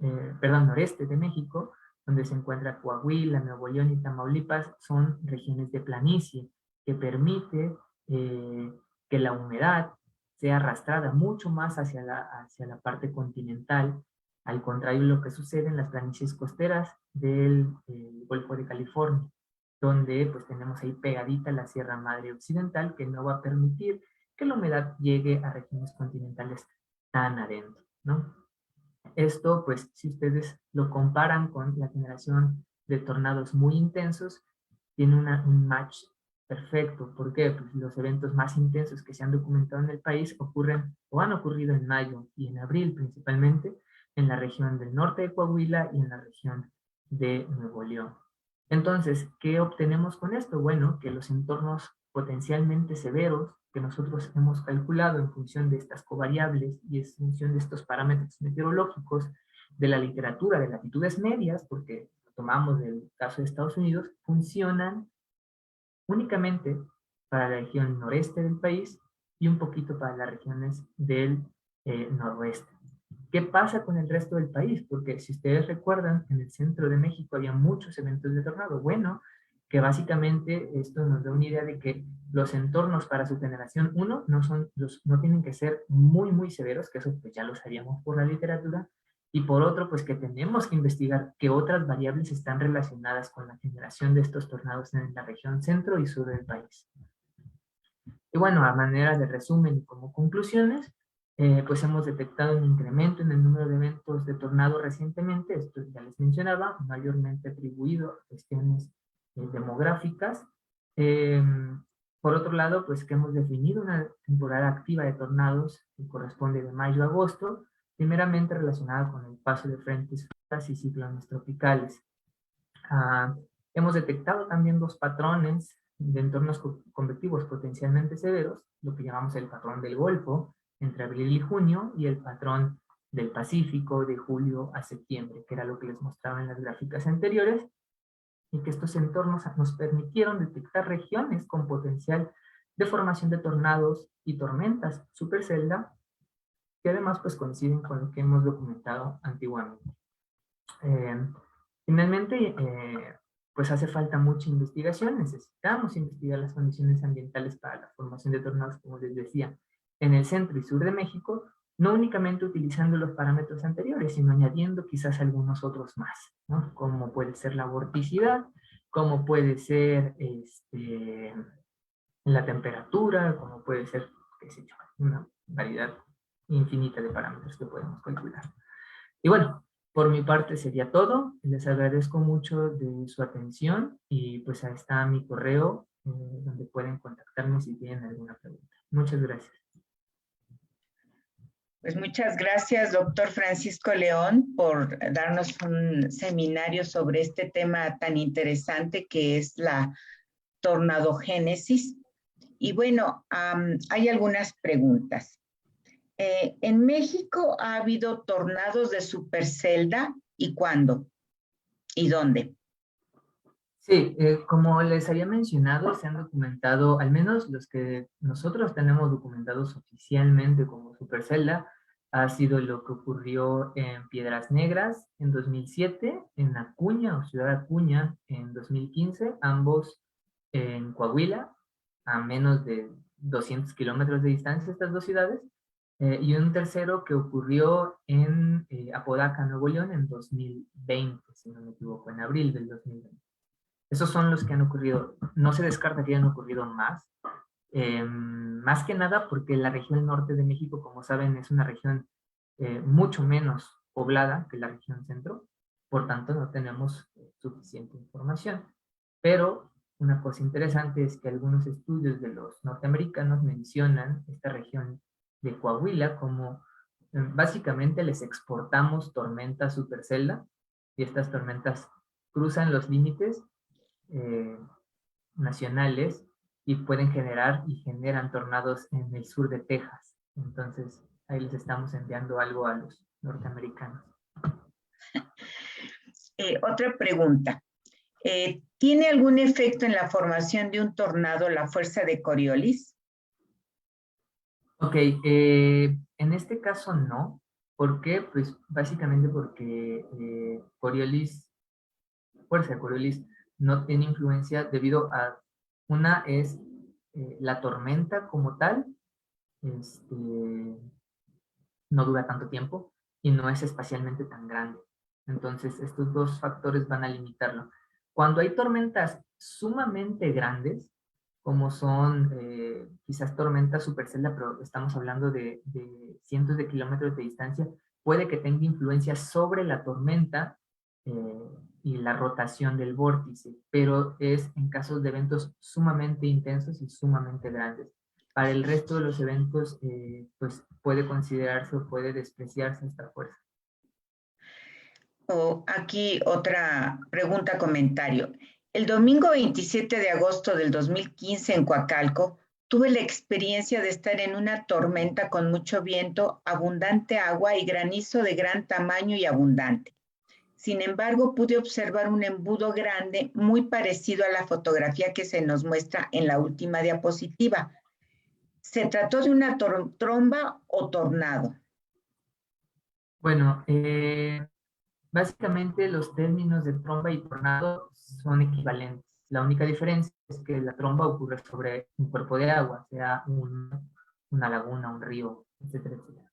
noreste de México, donde se encuentra Coahuila, Nuevo León y Tamaulipas, son regiones de planicie, que permite que la humedad sea arrastrada mucho más hacia la parte continental, al contrario de lo que sucede en las planicies costeras del Golfo de California, donde pues tenemos ahí pegadita la Sierra Madre Occidental, que no va a permitir que la humedad llegue a regiones continentales tan adentro, ¿no? Esto, pues, si ustedes lo comparan con la generación de tornados muy intensos, tiene un match perfecto. ¿Por qué? Pues los eventos más intensos que se han documentado en el país ocurren o han ocurrido en mayo y en abril principalmente en la región del norte de Coahuila y en la región de Nuevo León. Entonces, ¿qué obtenemos con esto? Bueno, que los entornos potencialmente severos que nosotros hemos calculado en función de estas covariables y en función de estos parámetros meteorológicos de la literatura de latitudes medias, porque lo tomamos del caso de Estados Unidos, funcionan únicamente para la región noreste del país y un poquito para las regiones del noroeste. ¿Qué pasa con el resto del país? Porque si ustedes recuerdan, en el centro de México había muchos eventos de tornado. Bueno, que básicamente esto nos da una idea de que los entornos para su generación, uno, no tienen que ser muy, muy severos, que eso pues ya lo sabíamos por la literatura, y por otro, pues que tenemos que investigar qué otras variables están relacionadas con la generación de estos tornados en la región centro y sur del país. Y bueno, a manera de resumen y como conclusiones, pues hemos detectado un incremento en el número de eventos de tornado recientemente, esto ya les mencionaba, mayormente atribuido a cuestiones demográficas. Por otro lado, pues que hemos definido una temporada activa de tornados que corresponde de mayo a agosto, primeramente relacionada con el paso de frentes frías y ciclones tropicales. Hemos detectado también dos patrones de entornos convectivos potencialmente severos, lo que llamamos el patrón del Golfo, entre abril y junio, y el patrón del Pacífico de julio a septiembre, que era lo que les mostraba en las gráficas anteriores, y que estos entornos nos permitieron detectar regiones con potencial de formación de tornados y tormentas supercelda, que además pues coinciden con lo que hemos documentado antiguamente. Finalmente, pues hace falta mucha investigación, necesitamos investigar las condiciones ambientales para la formación de tornados, como les decía, en el centro y sur de México, no únicamente utilizando los parámetros anteriores, sino añadiendo quizás algunos otros más, ¿no? Como puede ser la vorticidad, como puede ser la temperatura, como puede ser, qué sé yo, una variedad infinita de parámetros que podemos calcular. Y bueno, por mi parte sería todo. Les agradezco mucho de su atención y pues ahí está mi correo donde pueden contactarme si tienen alguna pregunta. Muchas gracias. Pues muchas gracias, doctor Francisco León, por darnos un seminario sobre este tema tan interesante que es la tornadogénesis. Y bueno, hay algunas preguntas. ¿En México ha habido tornados de supercelda y cuándo? ¿Y dónde? Sí, como les había mencionado, se han documentado, al menos los que nosotros tenemos documentados oficialmente como supercelda, ha sido lo que ocurrió en Piedras Negras en 2007, en Acuña o Ciudad Acuña en 2015, ambos en Coahuila, a menos de 200 kilómetros de distancia estas dos ciudades, y un tercero que ocurrió en Apodaca, Nuevo León, en 2020, si no me equivoco, en abril del 2020. Esos son los que han ocurrido. No se descarta que hayan ocurrido más, Más que nada porque la región norte de México, como saben, es una región mucho menos poblada que la región centro, por tanto no tenemos suficiente información. Pero una cosa interesante es que algunos estudios de los norteamericanos mencionan esta región de Coahuila como básicamente les exportamos tormentas supercelda y estas tormentas cruzan los límites eh, nacionales y pueden generar y generan tornados en el sur de Texas. Entonces, ahí les estamos enviando algo a los norteamericanos. Otra pregunta. ¿Tiene algún efecto en la formación de un tornado la fuerza de Coriolis? Ok, en este caso no. ¿Por qué? Pues básicamente porque Coriolis, fuerza de Coriolis, no tiene influencia debido a, una es la tormenta como tal, este, no dura tanto tiempo y no es espacialmente tan grande. Entonces, estos dos factores van a limitarlo. Cuando hay tormentas sumamente grandes, como son quizás tormentas supercelda, pero estamos hablando de cientos de kilómetros de distancia, puede que tenga influencia sobre la tormenta y la rotación del vórtice, pero es en casos de eventos sumamente intensos y sumamente grandes. Para el resto de los eventos, pues puede considerarse o puede despreciarse esta fuerza. Aquí otra pregunta, comentario. El domingo 27 de agosto del 2015 en Coacalco, tuve la experiencia de estar en una tormenta con mucho viento, abundante agua y granizo de gran tamaño y abundante. Sin embargo, pude observar un embudo grande muy parecido a la fotografía que se nos muestra en la última diapositiva. ¿Se trató de una tromba o tornado? Bueno, básicamente los términos de tromba y tornado son equivalentes. La única diferencia es que la tromba ocurre sobre un cuerpo de agua, sea una laguna, un río, etcétera, etcétera.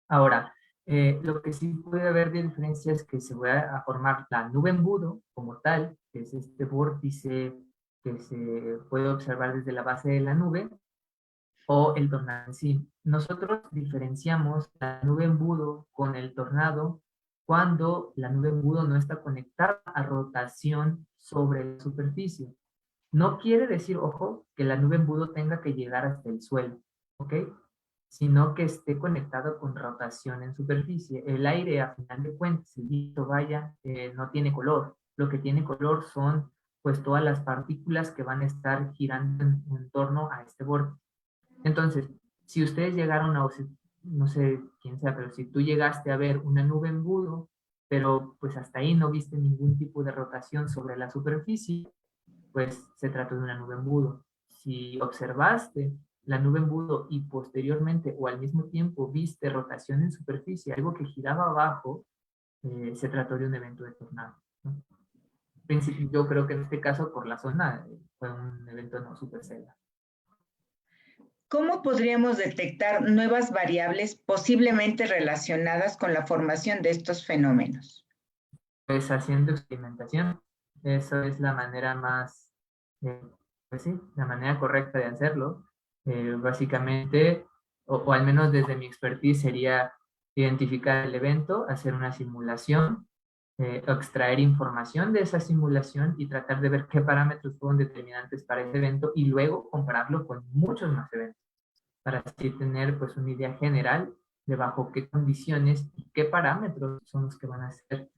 Ahora, lo que sí puede haber de diferencia es que se va a formar la nube embudo como tal, que es este vórtice que se puede observar desde la base de la nube, o el tornado en sí. Nosotros diferenciamos la nube embudo con el tornado cuando la nube embudo no está conectada a rotación sobre la superficie. No quiere decir, ojo, que la nube embudo tenga que llegar hasta el suelo, ¿ok? Sino que esté conectado con rotación en superficie. El aire, a final de cuentas, si visto vaya, no tiene color. Lo que tiene color son pues todas las partículas que van a estar girando en torno a este borde. Entonces, si ustedes llegaron a, no sé quién sea, pero si tú llegaste a ver una nube embudo, pero pues hasta ahí no viste ningún tipo de rotación sobre la superficie, pues se trató de una nube embudo. Si observaste la nube embudo y posteriormente o al mismo tiempo viste rotación en superficie, algo que giraba abajo, se trató de un evento de tornado, ¿no? Yo creo que en este caso, por la zona, fue un evento no supercelda. ¿Cómo podríamos detectar nuevas variables posiblemente relacionadas con la formación de estos fenómenos? Pues haciendo experimentación. Eso es la manera más, pues sí, la manera correcta de hacerlo. Básicamente, o al menos desde mi expertise, sería identificar el evento, hacer una simulación, extraer información de esa simulación y tratar de ver qué parámetros fueron determinantes para ese evento y luego compararlo con muchos más eventos para así tener pues una idea general de bajo qué condiciones y qué parámetros son los que van a ser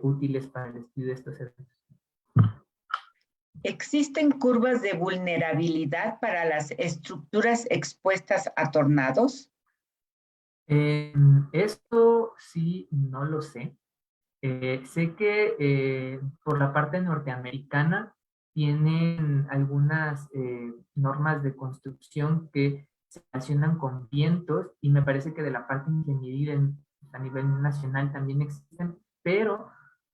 útiles para el estudio de estos eventos. ¿Existen curvas de vulnerabilidad para las estructuras expuestas a tornados? Esto sí, no lo sé. Sé que por la parte norteamericana tienen algunas normas de construcción que se relacionan con vientos y me parece que de la parte ingenieril a nivel nacional también existen, pero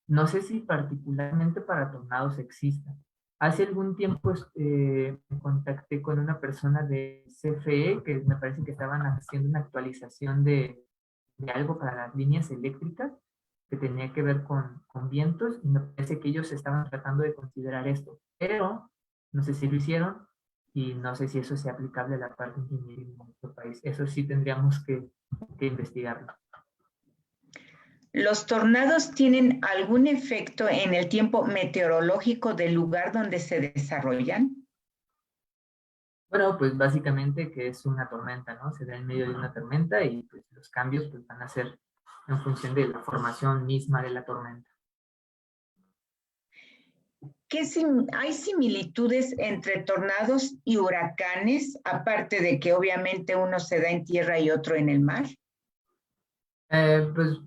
no sé si particularmente para tornados existan. Hace algún tiempo me contacté con una persona de CFE que me parece que estaban haciendo una actualización de algo para las líneas eléctricas que tenía que ver con vientos y me parece que ellos estaban tratando de considerar esto, pero no sé si lo hicieron y no sé si eso sea aplicable a la parte de ingeniería en nuestro país. Eso sí tendríamos que investigarlo. ¿Los tornados tienen algún efecto en el tiempo meteorológico del lugar donde se desarrollan? Bueno, pues básicamente que es una tormenta, ¿no? Se da en medio de una tormenta y pues los cambios pues, van a ser en función de la formación misma de la tormenta. ¿Hay similitudes entre tornados y huracanes, aparte de que obviamente uno se da en tierra y otro en el mar? Pues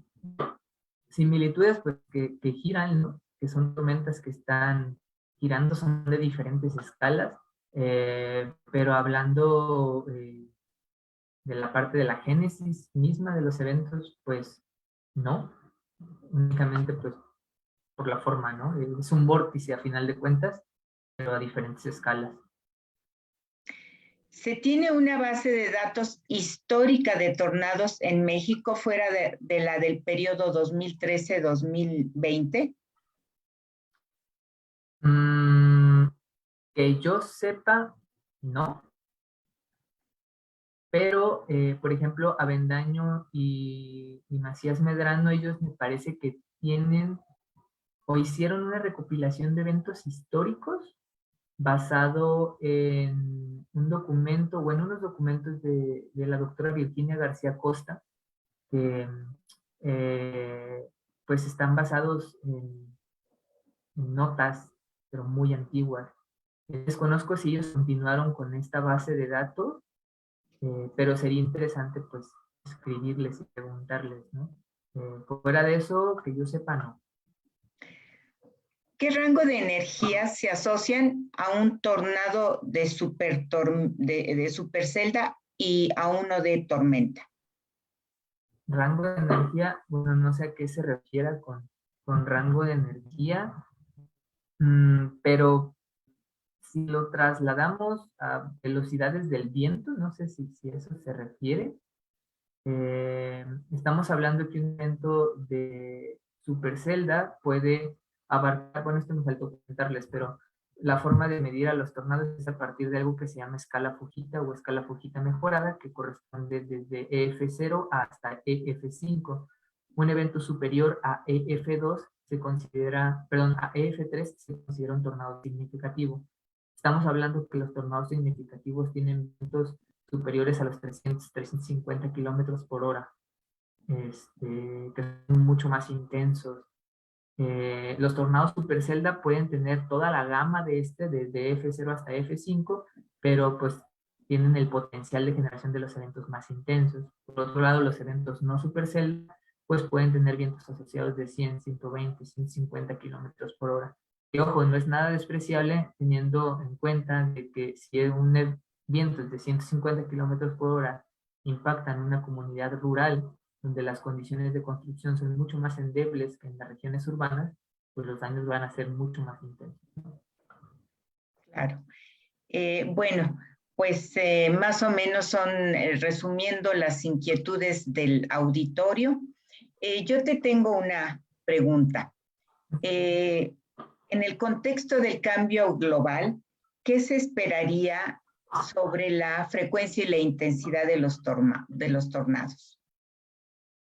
similitudes pues, que giran, ¿no? Que son tormentas que están girando, son de diferentes escalas, pero hablando de la parte de la génesis misma de los eventos, pues no, únicamente pues por la forma, ¿no? Es un vórtice a final de cuentas, pero a diferentes escalas. ¿Se tiene una base de datos histórica de tornados en México fuera de la del periodo 2013-2020? Que yo sepa, no. Pero, por ejemplo, Avendaño y Macías Medrano, ellos me parece que tienen o hicieron una recopilación de eventos históricos basado en un documento, o en unos documentos de la doctora Virginia García Costa, que pues están basados en notas, pero muy antiguas. Desconozco si ellos continuaron con esta base de datos, pero sería interesante pues escribirles y preguntarles, ¿no? Fuera de eso, que yo sepa, no. ¿Qué rango de energías se asocian a un tornado de supercelda y a uno de tormenta? Rango de energía, bueno, no sé a qué se refiera con rango de energía, pero si lo trasladamos a velocidades del viento, no sé si eso se refiere, estamos hablando que un evento de supercelda puede abarcar, bueno, esto me faltó comentarles, pero la forma de medir a los tornados es a partir de algo que se llama escala Fujita o escala Fujita mejorada, que corresponde desde EF0 hasta EF5. Un evento superior a EF2 se considera, perdón, a EF3 se considera un tornado significativo. Estamos hablando que los tornados significativos tienen vientos superiores a los 300, 350 kilómetros por hora, que son mucho más intensos. Los tornados supercelda pueden tener toda la gama desde F0 hasta F5, pero pues tienen el potencial de generación de los eventos más intensos. Por otro lado, los eventos no supercelda pues pueden tener vientos asociados de 100, 120, 150 kilómetros por hora. Y ojo, no es nada despreciable teniendo en cuenta de que si un viento de 150 kilómetros por hora impactan una comunidad rural donde las condiciones de construcción son mucho más endebles que en las regiones urbanas, pues los daños van a ser mucho más intensos. Claro. Bueno, pues más o menos son, resumiendo las inquietudes del auditorio. Yo te tengo una pregunta. En el contexto del cambio global, ¿qué se esperaría sobre la frecuencia y la intensidad de los tornados?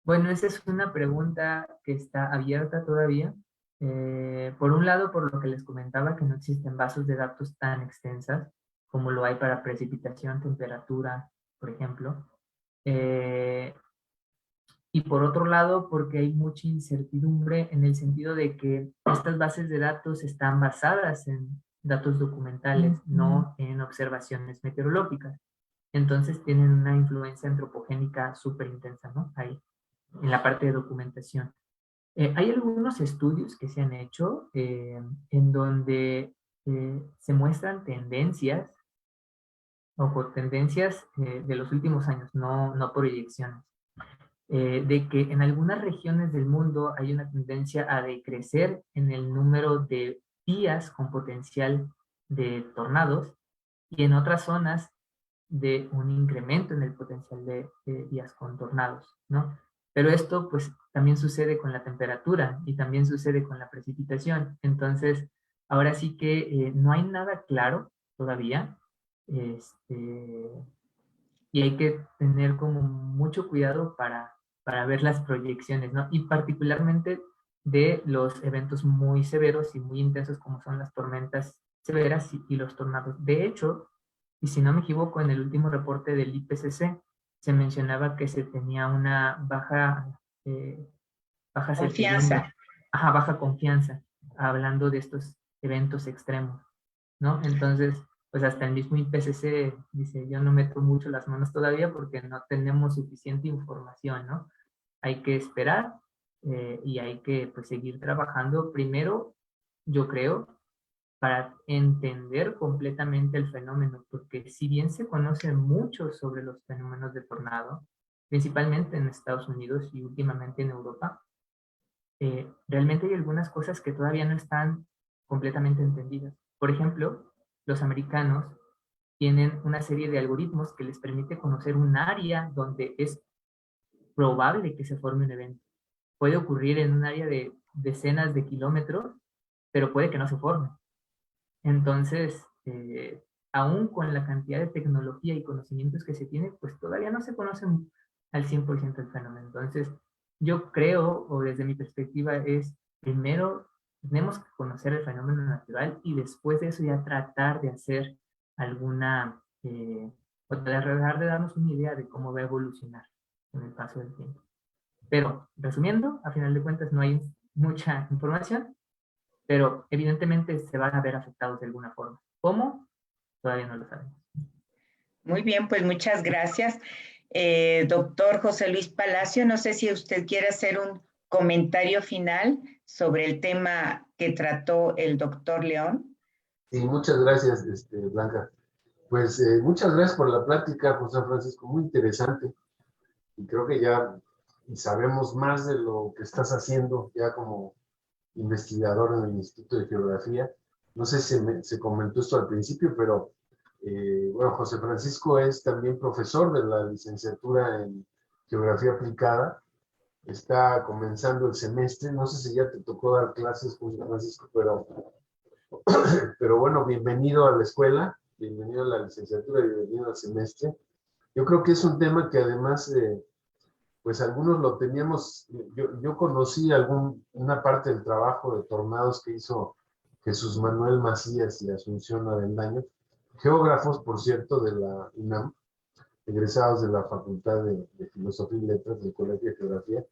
Bueno, esa es una pregunta que está abierta todavía. Por un lado, por lo que les comentaba, que no existen bases de datos tan extensas como lo hay para precipitación, temperatura, por ejemplo. Y por otro lado, porque hay mucha incertidumbre en el sentido de que estas bases de datos están basadas en datos documentales, no en observaciones meteorológicas. Entonces tienen una influencia antropogénica súper intensa, ¿no? Ahí, en la parte de documentación. Hay algunos estudios que se han hecho en donde se muestran tendencias, ojo, tendencias de los últimos años, no proyecciones. De que en algunas regiones del mundo hay una tendencia a decrecer en el número de días con potencial de tornados y en otras zonas de un incremento en el potencial de días con tornados, ¿no? Pero esto pues también sucede con la temperatura y también sucede con la precipitación. Entonces, ahora sí que no hay nada claro todavía. Y hay que tener como mucho cuidado para ver las proyecciones, ¿no? Y particularmente de los eventos muy severos y muy intensos como son las tormentas severas y los tornados. De hecho, y si no me equivoco, en el último reporte del IPCC se mencionaba que se tenía una baja certidumbre, Confianza. baja confianza, hablando de estos eventos extremos, ¿no? Entonces, pues hasta el mismo IPCC dice, yo no meto mucho las manos todavía porque no tenemos suficiente información, ¿no? Hay que esperar y hay que pues, seguir trabajando primero, yo creo, para entender completamente el fenómeno, porque si bien se conoce mucho sobre los fenómenos de tornado, principalmente en Estados Unidos y últimamente en Europa, realmente hay algunas cosas que todavía no están completamente entendidas. Por ejemplo, los americanos tienen una serie de algoritmos que les permite conocer un área donde es probable que se forme un evento. Puede ocurrir en un área de decenas de kilómetros, pero puede que no se forme. Entonces, aún con la cantidad de tecnología y conocimientos que se tiene, pues todavía no se conocen al 100% el fenómeno. Entonces, yo creo, o desde mi perspectiva, es primero tenemos que conocer el fenómeno natural y después de eso ya tratar de hacer alguna, o tratar de darnos una idea de cómo va a evolucionar con el paso del tiempo. Pero, resumiendo, a final de cuentas no hay mucha información, pero evidentemente se van a ver afectados de alguna forma. ¿Cómo? Todavía no lo sabemos. Muy bien, pues muchas gracias. Doctor José Luis Palacio, no sé si usted quiere hacer un comentario final sobre el tema que trató el doctor León. Sí, muchas gracias, Blanca. Pues muchas gracias por la plática, José Francisco, muy interesante. Y creo que ya sabemos más de lo que estás haciendo ya como investigador en el Instituto de Geografía. No sé si se comentó esto al principio, pero bueno, José Francisco es también profesor de la licenciatura en Geografía Aplicada. Está comenzando el semestre. No sé si ya te tocó dar clases, José Francisco, pero bueno, bienvenido a la escuela, bienvenido a la licenciatura, bienvenido al semestre. Yo creo que es un tema que además, pues algunos lo teníamos, yo conocí una parte del trabajo de tornados que hizo Jesús Manuel Macías y Asunción Avendaño, geógrafos, por cierto, de la UNAM, egresados de la Facultad de Filosofía y Letras del Colegio de Geografía,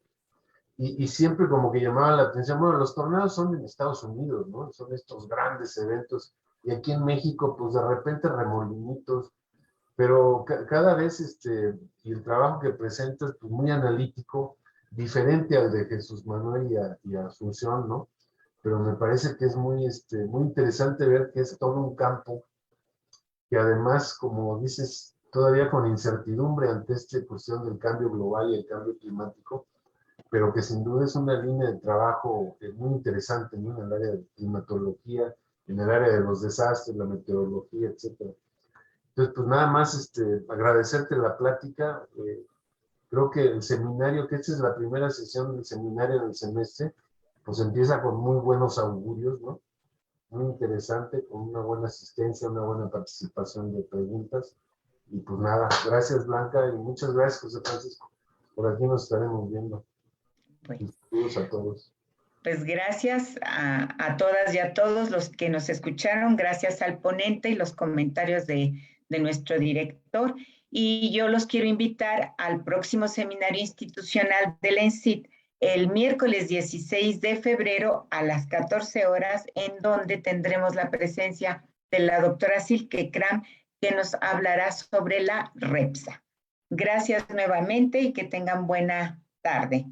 y siempre como que llamaba la atención, bueno, los tornados son en Estados Unidos, ¿no? Son estos grandes eventos, y aquí en México, pues de repente remolinitos, pero cada vez, y el trabajo que presentas, pues muy analítico, diferente al de Jesús Manuel y a Asunción, ¿no? Pero me parece que es muy interesante ver que es todo un campo que además, como dices, todavía con incertidumbre ante esta cuestión del cambio global y el cambio climático, pero que sin duda es una línea de trabajo muy interesante, ¿no? En el área de climatología, en el área de los desastres, la meteorología, etcétera. Entonces, pues nada más agradecerte la plática. Creo que el seminario, que esta es la primera sesión del seminario del semestre, pues empieza con muy buenos augurios, ¿no? Muy interesante, con una buena asistencia, una buena participación de preguntas. Y pues nada, gracias Blanca y muchas gracias José Francisco. Por aquí nos estaremos viendo. Pues, Y saludos a todos. pues gracias a todas y a todos los que nos escucharon, gracias al ponente y los comentarios de nuestro director. Y yo los quiero invitar al próximo seminario institucional del ENSIT el miércoles 16 de febrero a las 14 horas, en donde tendremos la presencia de la doctora Silke Kram, que nos hablará sobre la REPSA. Gracias nuevamente y que tengan buena tarde.